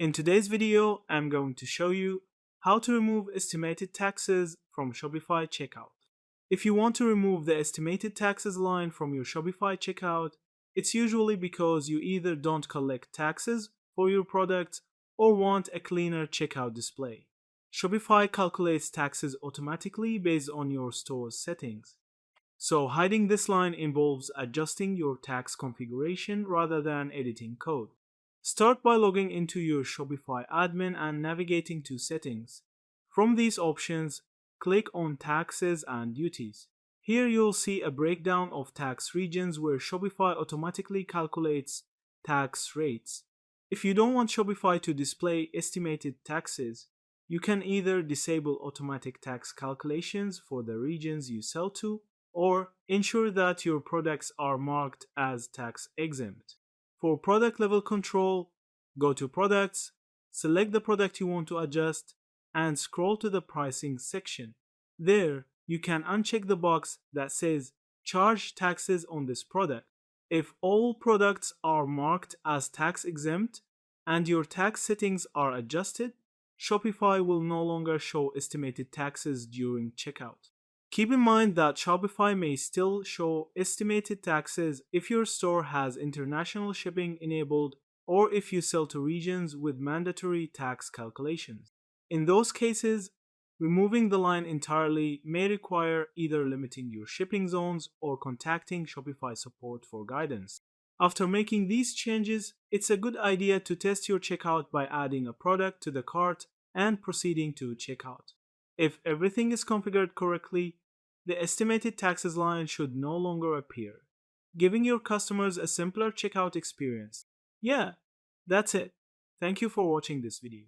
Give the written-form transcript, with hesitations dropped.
In today's video, I'm going to show you how to remove estimated taxes from Shopify checkout. If you want to remove the estimated taxes line from your Shopify checkout, it's usually because you either don't collect taxes for your products or want a cleaner checkout display. Shopify calculates taxes automatically based on your store's settings. So hiding this line involves adjusting your tax configuration rather than editing code. Start by logging into your Shopify admin and navigating to Settings. From these options, click on Taxes and Duties. Here you'll see a breakdown of tax regions where Shopify automatically calculates tax rates. If you don't want Shopify to display estimated taxes, you can either disable automatic tax calculations for the regions you sell to, or ensure that your products are marked as tax exempt. For product level control, go to Products, select the product you want to adjust, and scroll to the Pricing section. There, you can uncheck the box that says Charge taxes on this product. If all products are marked as tax exempt and your tax settings are adjusted, Shopify will no longer show estimated taxes during checkout. Keep in mind that Shopify may still show estimated taxes if your store has international shipping enabled or if you sell to regions with mandatory tax calculations. In those cases, removing the line entirely may require either limiting your shipping zones or contacting Shopify support for guidance. After making these changes, it's a good idea to test your checkout by adding a product to the cart and proceeding to checkout. If everything is configured correctly, the estimated taxes line should no longer appear, giving your customers a simpler checkout experience. Yeah, that's it. Thank you for watching this video.